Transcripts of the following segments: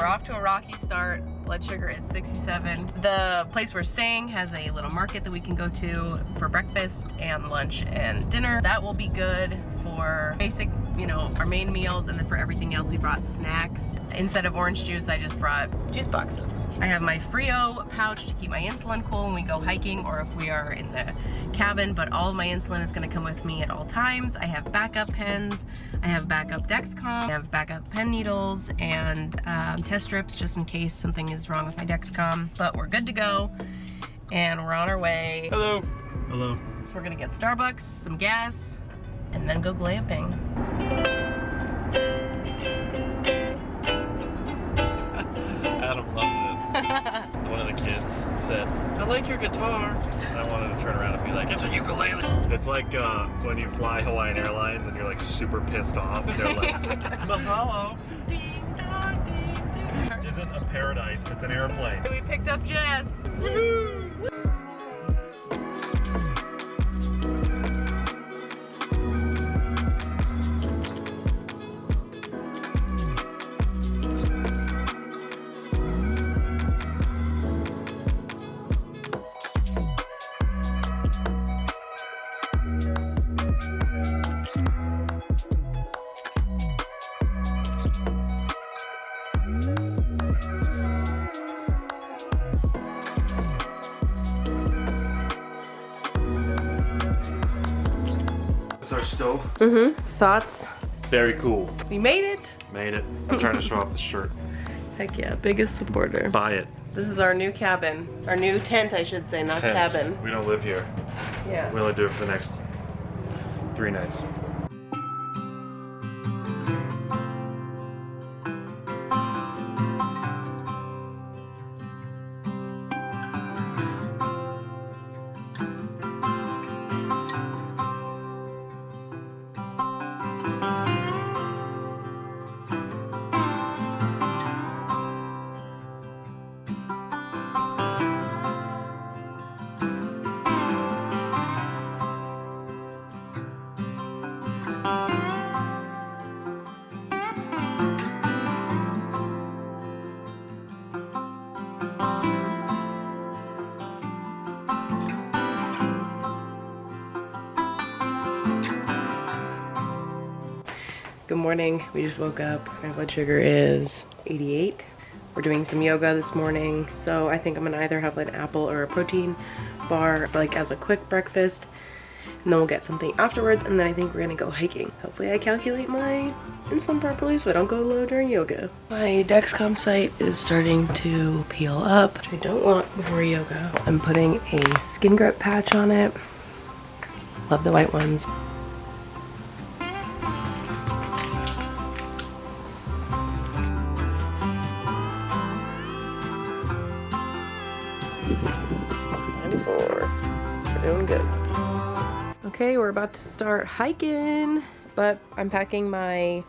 off to a rocky start. Blood sugar is 67. The place we're staying has a little market that we can go to for breakfast and lunch and dinner. That will be good for basic, you know, our main meals, and then for everything else we brought snacks. Instead of orange juice, I just brought juice boxes. I have my Frio pouch to keep my insulin cool when we go hiking or if we are in the cabin, but all of my insulin is gonna come with me at all times. I have backup pens, I have backup Dexcom, I have backup pen needles, and test strips just in case something is wrong with my Dexcom. But we're good to go, and we're on our way. Hello. Hello. So we're gonna get Starbucks, some gas, and then go glamping. Adam loves it. One of the kids said, I like your guitar. And I wanted to turn around and be like, it's a ukulele. It's like when you fly Hawaiian Airlines and you're like super pissed off. They're like, mahalo. This isn't a paradise, it's an airplane. We picked up Jess. Woohoo! Our stove. Thoughts? Very cool. We made it. Made it. I'm trying to show off the shirt. Heck yeah, biggest supporter. Buy it. This is our new cabin. Our new tent, I should say, not Tent. cabin. We don't live here. Yeah. We only do it for the next 3 nights. Good morning. We just woke up. My blood sugar is 88. We're doing some yoga this morning, so I think I'm gonna either have an apple or a protein bar, like as a quick breakfast, and then we'll get something afterwards, and then I think we're gonna go hiking. Hopefully I calculate my insulin properly so I don't go low during yoga. My Dexcom site is starting to peel up, which I don't want before yoga. I'm putting a skin grip patch on it. Love the white ones. We're doing good. Okay, we're about to start hiking, but I'm packing my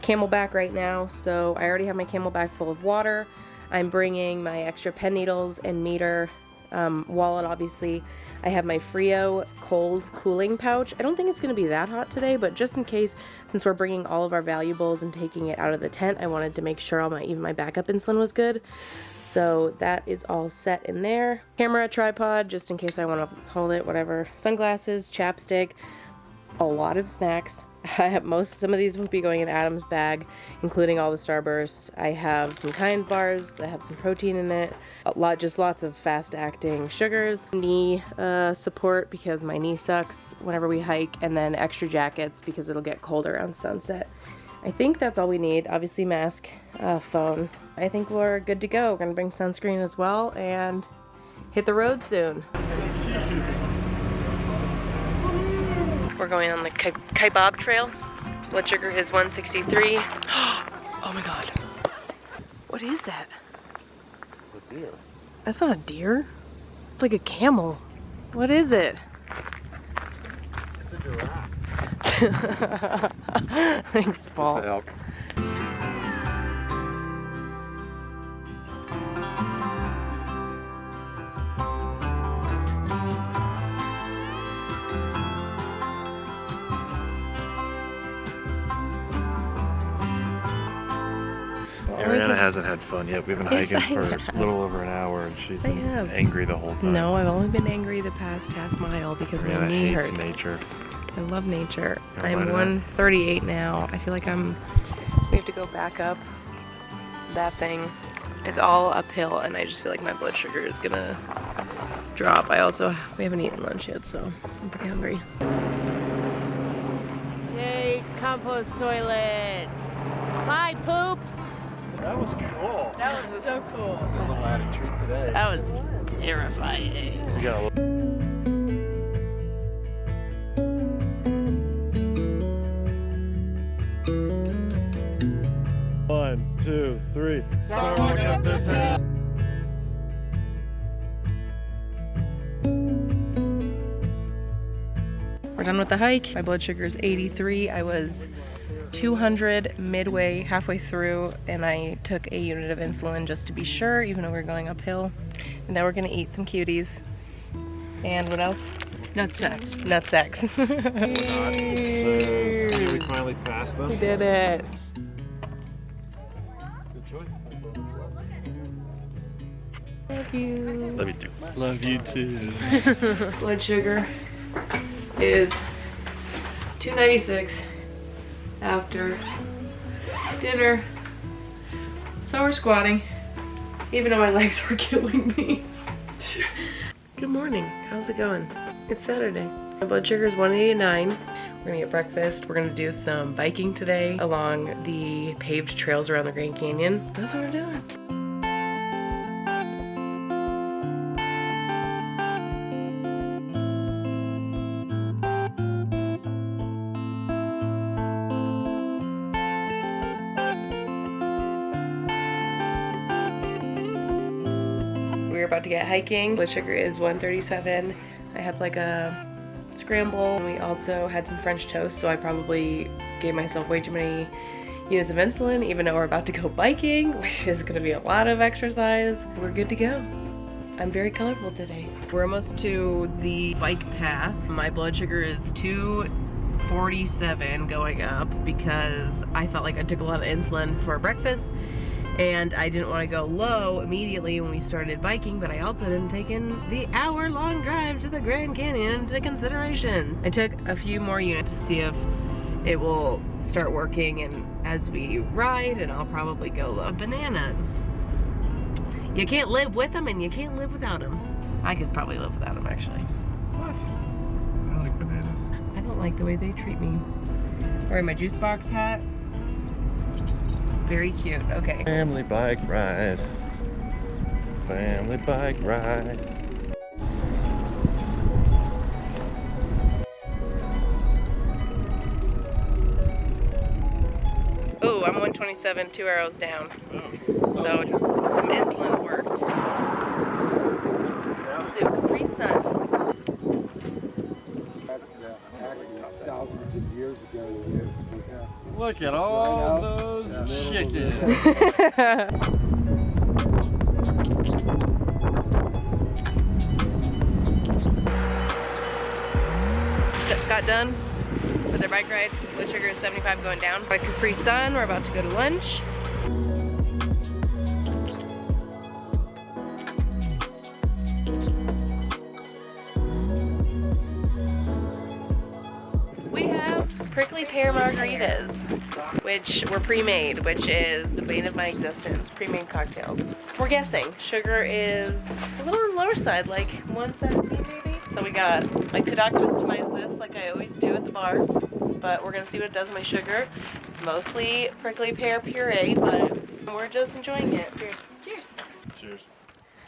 Camelback right now, so I already have my Camelback full of water. I'm bringing my extra pen needles and meter, wallet obviously. I have my Frio cold cooling pouch. I don't think it's gonna be that hot today, but just in case, since we're bringing all of our valuables and taking it out of the tent, I wanted to make sure even my backup insulin was good. So that is all set in there. Camera, tripod, just in case I want to hold it, whatever. Sunglasses, chapstick, a lot of snacks. I have some of these will be going in Adam's bag, including all the Starbursts. I have some Kind bars that have some protein in it. Just lots of fast-acting sugars. Knee support because my knee sucks whenever we hike, and then extra jackets because it'll get cold around sunset. I think that's all we need. Obviously mask, phone. I think we're good to go. We're gonna bring sunscreen as well and hit the road soon. We're going on the kaibab trail. Blood sugar is 163. Oh my god. What is that? A deer. That's not a deer. It's like a camel. What is it? It's a giraffe. Thanks, Paul. It's an elk. Ariana hasn't had fun yet. We've been Yes, hiking for I a have. little over an hour and she's I been have. angry the whole time. No, I've only been angry the past half mile because my knee hates hurts. nature. I love nature. Yeah, I'm why not? 138 now. I feel like we have to go back up that thing. It's all uphill and I just feel like my blood sugar is gonna drop. We haven't eaten lunch yet, so I'm pretty hungry. Yay, compost toilets. Bye, poop. That was cool. That was so cool. That's a little added treat today. That was terrifying. We got a little 1, 2, 3. Start walking up this hill. We're done with the hike. My blood sugar is 83. I was 200 halfway through, and I took a unit of insulin just to be sure, even though we were going uphill. And now we're gonna eat some cuties. And what else? Nut sacks. Nut sacks. We finally passed them. We did it. Good choice. Love you. Love you too. Love you too. Blood sugar is 296 after dinner. So we're squatting, even though my legs are killing me. Good morning. How's it going? It's Saturday. My blood sugar is 189. We're gonna get breakfast. We're gonna do some biking today along the paved trails around the Grand Canyon. That's what we're doing. We're about to get hiking. Blood sugar is 137. I had like a scramble. We also had some French toast, so I probably gave myself way too many units of insulin, even though we're about to go biking, which is gonna be a lot of exercise. We're good to go. I'm very colorful today. We're almost to the bike path. My blood sugar is 247 going up because I felt like I took a lot of insulin for breakfast and I didn't want to go low immediately when we started biking, but I also didn't take in the hour-long drive to the Grand Canyon into consideration. I took a few more units to see if it will start working, and as we ride, and I'll probably go low. Bananas. You can't live with them and you can't live without them. I could probably live without them, actually. What? I don't like bananas. I don't like the way they treat me. Wearing my juice box hat. Very cute. Okay. Family bike ride. Family bike ride. Oh, I'm 127, 2 arrows down. So some insulin worked. Dude, Capri Sun. Thousands of years ago. Look at all those chickens. Got done with their bike ride. Blood sugar is 75 going down. Got a Capri Sun. We're about to go to lunch. We have prickly pear margaritas, which were pre-made, which is the bane of my existence. Pre-made cocktails. We're guessing sugar is a little on the lower side, like 117 maybe. So I could not customize this like I always do at the bar, but we're gonna see what it does with my sugar. It's mostly prickly pear puree, but we're just enjoying it. Cheers. Cheers. Cheers.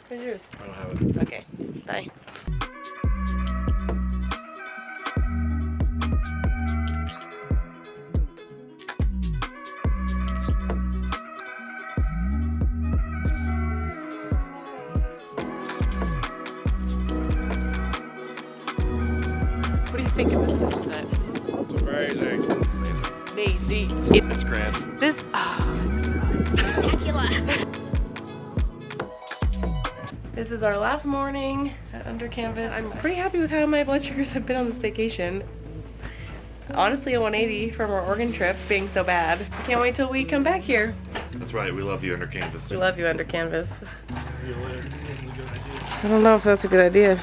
Where's yours? I don't have it. Okay, bye. What do you think of this sunset? It's amazing. Amazing. It's grand. This, it's spectacular. This is our last morning at Under Canvas. I'm pretty happy with how my blood sugars have been on this vacation. honestly a 180 from our Oregon trip being so bad. I can't wait till we come back here. That's right, we love you under canvas. We love you under canvas. I don't know if that's a good idea.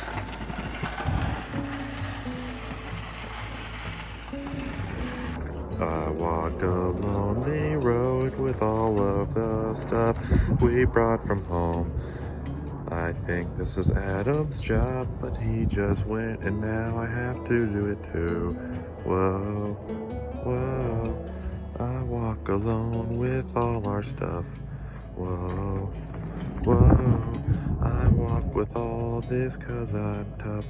I walk a lonely road with all of the stuff we brought from home. I think this is Adam's job, but he just went and now I have to do it too. Whoa, whoa, I walk alone with all our stuff. Whoa, whoa, I walk with all this 'cause I'm tough.